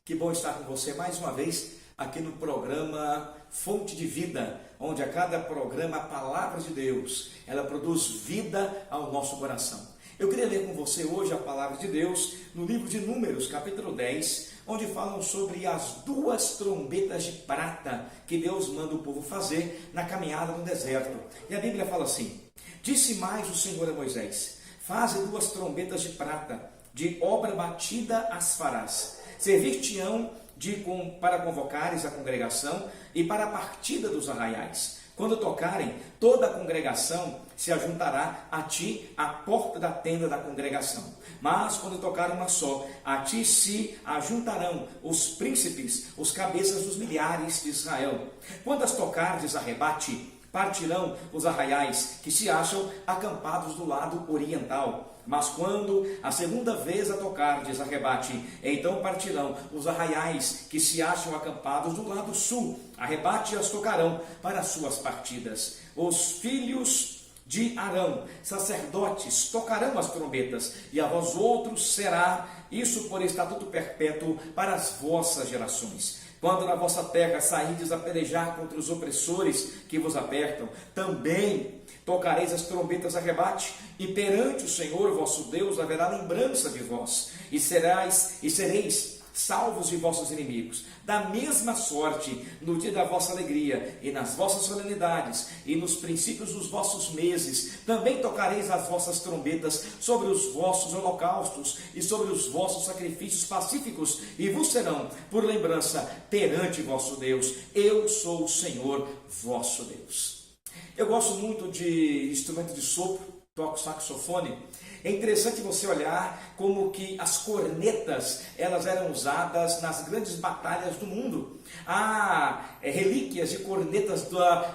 Que bom estar com você mais uma vez aqui no programa Fonte de Vida, onde a cada programa a palavra de Deus, ela produz vida ao nosso coração. Eu queria ler com você hoje a palavra de Deus no livro de Números, capítulo 10, onde falam sobre as duas trombetas de prata que Deus manda o povo fazer na caminhada no deserto. E a Bíblia fala assim: disse mais o Senhor a Moisés: faze duas trombetas de prata, de obra batida as farás. Servir-te-ão para convocares a congregação e para a partida dos arraiais. Quando tocarem, toda a congregação se ajuntará a ti à porta da tenda da congregação. Mas quando tocar uma só, a ti se ajuntarão os príncipes, os cabeças dos milhares de Israel. Quando as tocardes a rebate, partirão os arraiais que se acham acampados do lado oriental. Mas quando a segunda vez a tocardes a rebate, então partirão os arraiais que se acham acampados do lado sul. A rebate as tocarão para as suas partidas. Os filhos de Arão, sacerdotes, tocarão as trombetas, e a vós outros será isso por estatuto perpétuo para as vossas gerações. Quando na vossa terra sairdes a pelejar contra os opressores que vos apertam, também tocareis as trombetas a rebate, e perante o Senhor vosso Deus haverá lembrança de vós, e sereis salvos de vossos inimigos. Da mesma sorte, no dia da vossa alegria, e nas vossas solenidades, e nos princípios dos vossos meses, também tocareis as vossas trombetas sobre os vossos holocaustos, e sobre os vossos sacrifícios pacíficos, e vos serão por lembrança perante vosso Deus. Eu sou o Senhor vosso Deus. Eu gosto muito de instrumento de sopro, toco saxofone. É interessante você olhar como que as cornetas, elas eram usadas nas grandes batalhas do mundo. Há relíquias de cornetas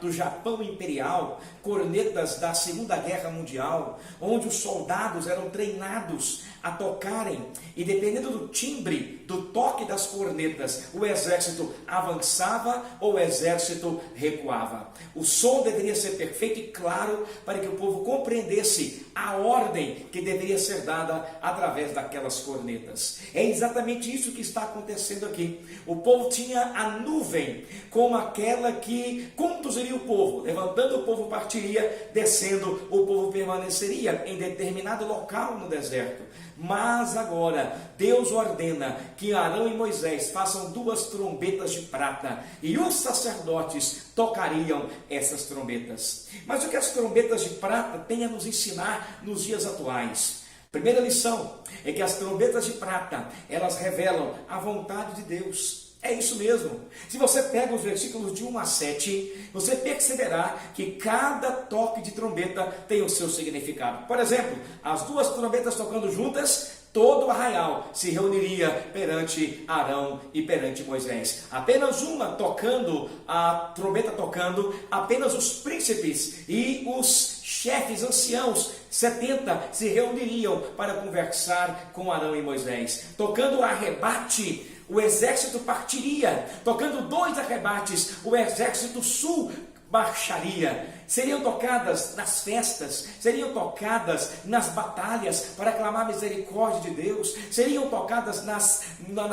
do Japão imperial, cornetas da Segunda Guerra Mundial, onde os soldados eram treinados a tocarem, e dependendo do timbre, do toque das cornetas, o exército avançava ou o exército recuava. O som deveria ser perfeito e claro para que o povo compreendesse a ordem que deveria ser dada através daquelas cornetas. É exatamente isso que está acontecendo aqui. O povo tinha a nuvem como aquela que conduziria o povo. Levantando, o povo partiria, descendo, o povo permaneceria em determinado local no deserto. Mas agora Deus ordena que Arão e Moisés façam duas trombetas de prata, e os sacerdotes tocariam essas trombetas. Mas o que as trombetas de prata têm a nos ensinar nos dias atuais? Primeira lição é que as trombetas de prata, elas revelam a vontade de Deus. É isso mesmo. Se você pega os versículos de 1 a 7, você perceberá que cada toque de trombeta tem o seu significado. Por exemplo, as duas trombetas tocando juntas, todo o arraial se reuniria perante Arão e perante Moisés. Apenas uma tocando, a trombeta tocando, apenas os príncipes e os chefes anciãos, 70, se reuniriam para conversar com Arão e Moisés. Tocando a rebate, o exército partiria. Tocando dois arrebates, o exército sul marcharia. Seriam tocadas nas festas, seriam tocadas nas batalhas para clamar a misericórdia de Deus, seriam tocadas nas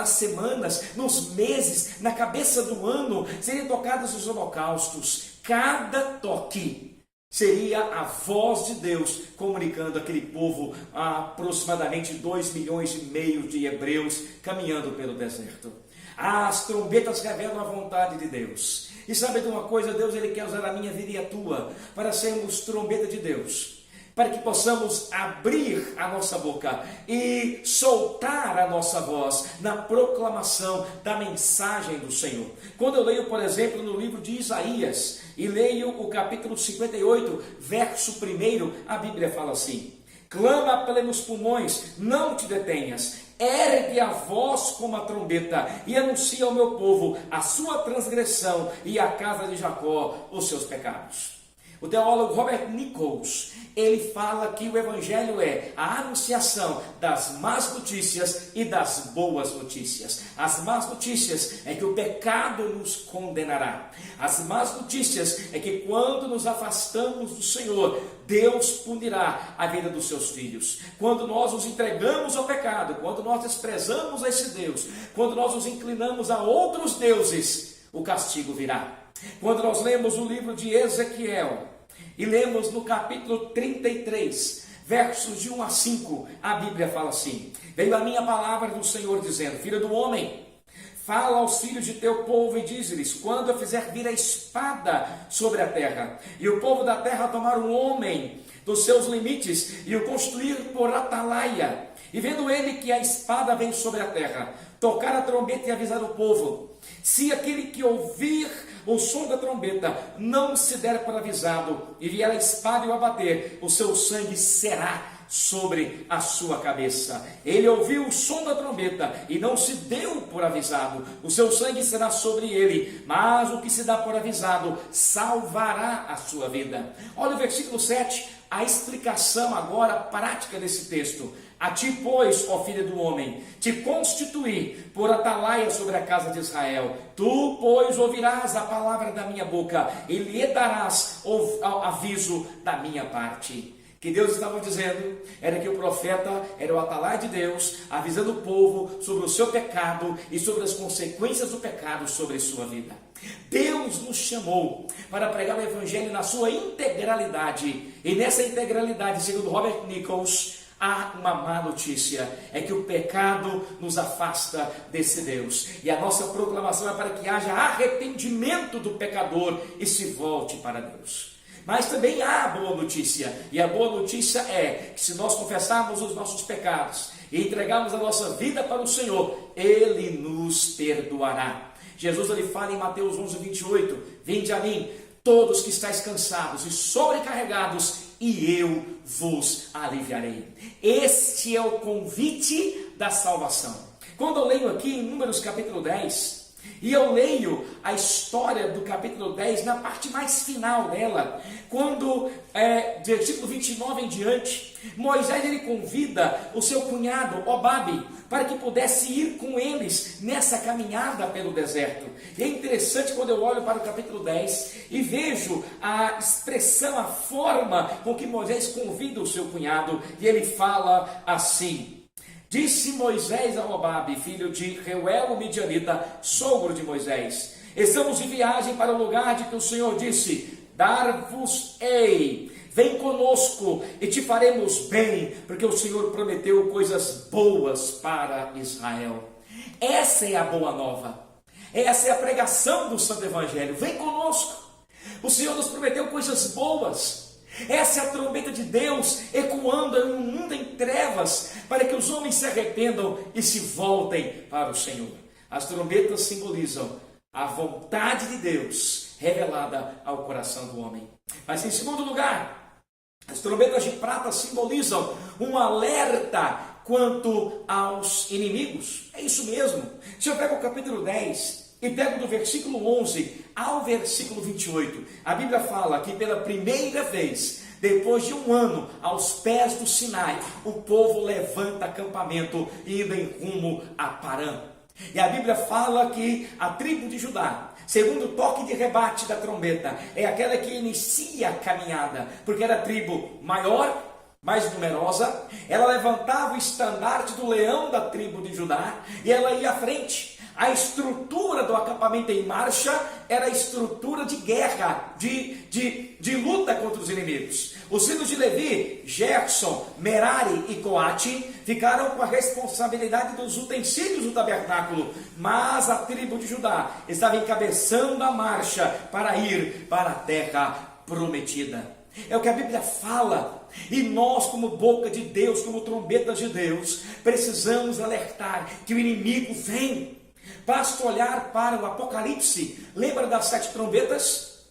semanas, nos meses, na cabeça do ano, seriam tocadas nos holocaustos. Cada toque seria a voz de Deus comunicando aquele povo, a aproximadamente 2,5 milhões de hebreus caminhando pelo deserto. As trombetas revelam a vontade de Deus. E sabe de uma coisa? Deus, Ele quer usar a minha vida e a tua para sermos trombeta de Deus, para que possamos abrir a nossa boca e soltar a nossa voz na proclamação da mensagem do Senhor. Quando eu leio, por exemplo, no livro de Isaías, e leio o capítulo 58, verso 1, a Bíblia fala assim: clama pelos pulmões, não te detenhas, ergue a voz como a trombeta, e anuncia ao meu povo a sua transgressão, e à casa de Jacó os seus pecados. O teólogo Robert Nichols, ele fala que o evangelho é a anunciação das más notícias e das boas notícias. As más notícias é que o pecado nos condenará. As más notícias é que quando nos afastamos do Senhor, Deus punirá a vida dos seus filhos. Quando nós nos entregamos ao pecado, quando nós desprezamos esse Deus, quando nós nos inclinamos a outros deuses, o castigo virá. Quando nós lemos o livro de Ezequiel e lemos no capítulo 33, versos de 1 a 5, a Bíblia fala assim: veio a minha palavra do Senhor dizendo: filho do homem, fala aos filhos de teu povo e diz-lhes: quando eu fizer vir a espada sobre a terra, e o povo da terra tomar um homem dos seus limites e o construir por atalaia, e vendo ele que a espada vem sobre a terra, tocar a trombeta e avisar o povo, se aquele que ouvir o som da trombeta não se der por avisado, e vier a espada e o abater, o seu sangue será sobre a sua cabeça. Ele ouviu o som da trombeta e não se deu por avisado, o seu sangue será sobre ele, mas o que se dá por avisado salvará a sua vida. Olha o versículo 7, a explicação agora prática desse texto. A ti, pois, ó filho do homem, te constituí por atalaia sobre a casa de Israel. Tu, pois, ouvirás a palavra da minha boca e lhe darás o aviso da minha parte. Que Deus estava dizendo era que o profeta era o atalaia de Deus, avisando o povo sobre o seu pecado e sobre as consequências do pecado sobre sua vida. Deus nos chamou para pregar o evangelho na sua integralidade, e nessa integralidade, segundo Robert Nichols, há uma má notícia, é que o pecado nos afasta desse Deus, e a nossa proclamação é para que haja arrependimento do pecador e se volte para Deus. Mas também há a boa notícia, e a boa notícia é que se nós confessarmos os nossos pecados e entregarmos a nossa vida para o Senhor, Ele nos perdoará. Jesus ele fala em Mateus 11:28, vinde a mim, todos que estáis cansados e sobrecarregados, e eu vos aliviarei. Este é o convite da salvação. Quando eu leio aqui em Números capítulo 10, e eu leio a história do capítulo 10 na parte mais final dela, quando, versículo 29 em diante, Moisés ele convida o seu cunhado Obabe para que pudesse ir com eles nessa caminhada pelo deserto. E é interessante quando eu olho para o capítulo 10 e vejo a expressão, a forma com que Moisés convida o seu cunhado, e ele fala assim: disse Moisés a Obabe, filho de Reuel o Midianita, sogro de Moisés: estamos em viagem para o lugar de que o Senhor disse: dar-vos-ei, vem conosco e te faremos bem, porque o Senhor prometeu coisas boas para Israel. Essa é a boa nova, essa é a pregação do Santo Evangelho. Vem conosco, o Senhor nos prometeu coisas boas. Essa é a trombeta de Deus ecoando em um mundo em trevas, para que os homens se arrependam e se voltem para o Senhor. As trombetas simbolizam a vontade de Deus revelada ao coração do homem. Mas em segundo lugar, as trombetas de prata simbolizam um alerta quanto aos inimigos. É isso mesmo. Se eu pego o capítulo 10 e pego do versículo 11 ao versículo 28, a Bíblia fala que pela primeira vez, depois de um ano, aos pés do Sinai, o povo levanta acampamento indo em rumo a Parã. E a Bíblia fala que a tribo de Judá, segundo o toque de rebate da trombeta, é aquela que inicia a caminhada, porque era a tribo maior, mais numerosa. Ela levantava o estandarte do leão da tribo de Judá e ela ia à frente. A estrutura do acampamento em marcha era a estrutura de guerra, de luta contra os inimigos. Os filhos de Levi, Gerson, Merari e Coate, ficaram com a responsabilidade dos utensílios do tabernáculo, mas a tribo de Judá estava encabeçando a marcha para ir para a terra prometida. É o que a Bíblia fala, e nós, como boca de Deus, como trombetas de Deus, precisamos alertar que o inimigo vem. Basta olhar para o Apocalipse. Lembra das 7 trombetas?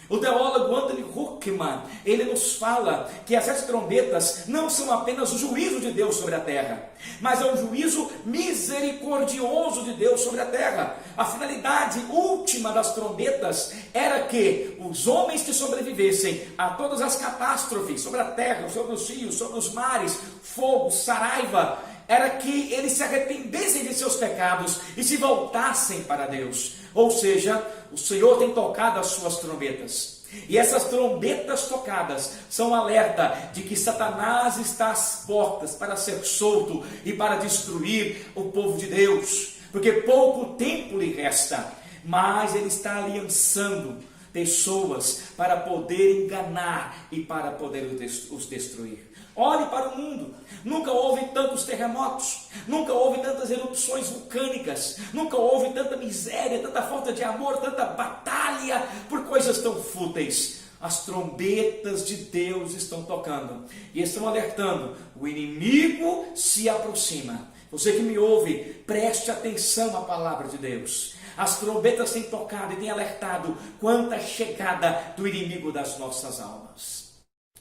O teólogo Anthony Huckman, ele nos fala que essas trombetas não são apenas o juízo de Deus sobre a terra, mas é um juízo misericordioso de Deus sobre a terra. A finalidade última das trombetas era que os homens que sobrevivessem a todas as catástrofes sobre a terra, sobre os rios, sobre os mares, fogo, saraiva, era que eles se arrependessem de seus pecados e se voltassem para Deus. Ou seja, o Senhor tem tocado as suas trombetas. E essas trombetas tocadas são um alerta de que Satanás está às portas para ser solto e para destruir o povo de Deus. Porque pouco tempo lhe resta, mas ele está aliançando pessoas para poder enganar e para poder os destruir. Olhe para o mundo, nunca houve tantos terremotos, nunca houve tantas erupções vulcânicas, nunca houve tanta miséria, tanta falta de amor, tanta batalha por coisas tão fúteis. As trombetas de Deus estão tocando e estão alertando, o inimigo se aproxima. Você que me ouve, preste atenção à palavra de Deus. As trombetas têm tocado e têm alertado quanto à chegada do inimigo das nossas almas.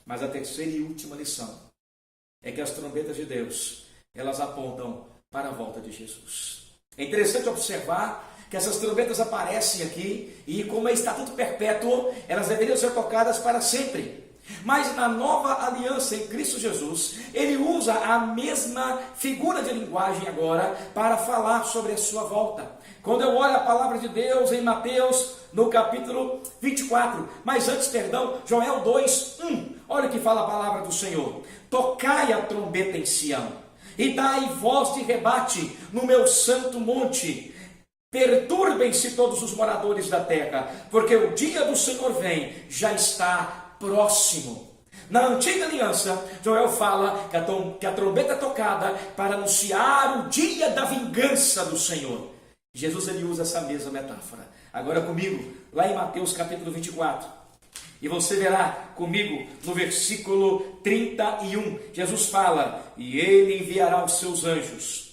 Mas a terceira e última lição é que as trombetas de Deus, elas apontam para a volta de Jesus. É interessante observar que essas trombetas aparecem aqui e, como é estatuto perpétuo, elas deveriam ser tocadas para sempre. Mas na nova aliança em Cristo Jesus, ele usa a mesma figura de linguagem agora para falar sobre a sua volta. Quando eu olho a palavra de Deus em Mateus, no capítulo 24, mas antes, Joel 2:1, olha o que fala a palavra do Senhor: tocai a trombeta em Sião, e dai voz de rebate no meu santo monte. Perturbem-se todos os moradores da terra, porque o dia do Senhor vem, já está próximo. Na antiga aliança, Joel fala que a trombeta é tocada para anunciar o dia da vingança do Senhor. Jesus, ele usa essa mesma metáfora. Agora comigo, lá em Mateus capítulo 24. E você verá comigo no versículo 31. Jesus fala: e ele enviará os seus anjos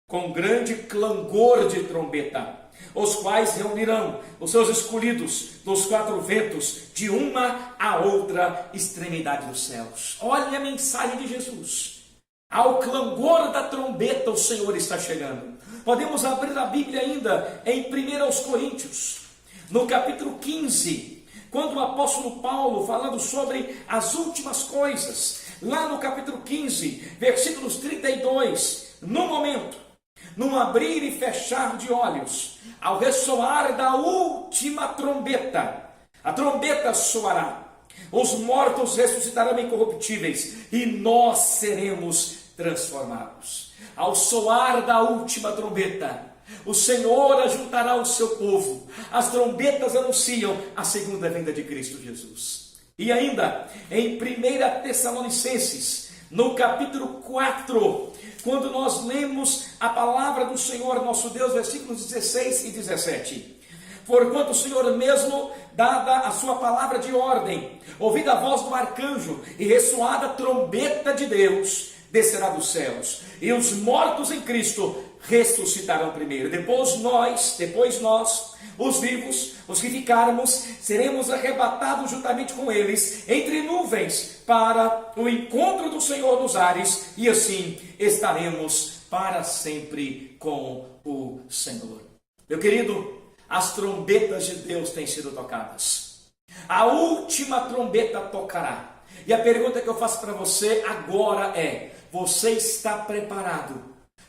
com grande clangor de trombeta, os quais reunirão os seus escolhidos dos quatro ventos, de uma a outra extremidade dos céus. Olha a mensagem de Jesus. Ao clangor da trombeta o Senhor está chegando. Podemos abrir a Bíblia ainda em 1 Coríntios, no capítulo 15, quando o apóstolo Paulo, falando sobre as últimas coisas, lá no capítulo 15, versículos 32, no momento, num abrir e fechar de olhos, ao ressoar da última trombeta, a trombeta soará, os mortos ressuscitarão incorruptíveis e nós seremos transformados. Ao soar da última trombeta, o Senhor ajuntará o seu povo. As trombetas anunciam a segunda vinda de Cristo Jesus. E ainda em 1 Tessalonicenses, no capítulo 4, quando nós lemos a palavra do Senhor nosso Deus, versículos 16 e 17. Porquanto o Senhor mesmo, dada a sua palavra de ordem, ouvida a voz do arcanjo e ressoada a trombeta de Deus, descerá dos céus, e os mortos em Cristo ressuscitarão primeiro. Depois nós, os vivos, os que ficarmos, seremos arrebatados juntamente com eles entre nuvens para o encontro do Senhor nos ares, e assim estaremos para sempre com o Senhor. Meu querido, as trombetas de Deus têm sido tocadas. A última trombeta tocará. E a pergunta que eu faço para você agora é: você está preparado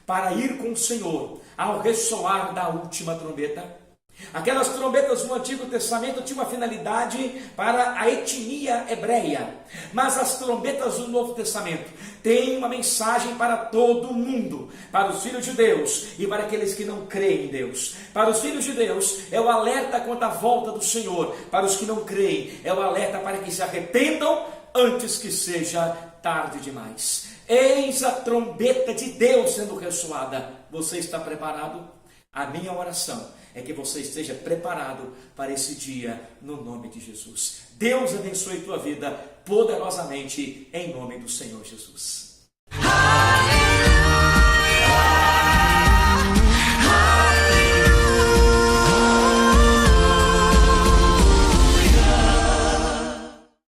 para ir com o Senhor ao ressoar da última trombeta? Aquelas trombetas no Antigo Testamento tinham uma finalidade para a etnia hebreia, mas as trombetas do Novo Testamento têm uma mensagem para todo mundo, para os filhos de Deus e para aqueles que não creem em Deus. Para os filhos de Deus é o alerta quanto à volta do Senhor, para os que não creem é o alerta para que se arrependam antes que seja tarde demais. Eis a trombeta de Deus sendo ressoada. Você está preparado? A minha oração é que você esteja preparado para esse dia, no nome de Jesus. Deus abençoe tua vida poderosamente, em nome do Senhor Jesus.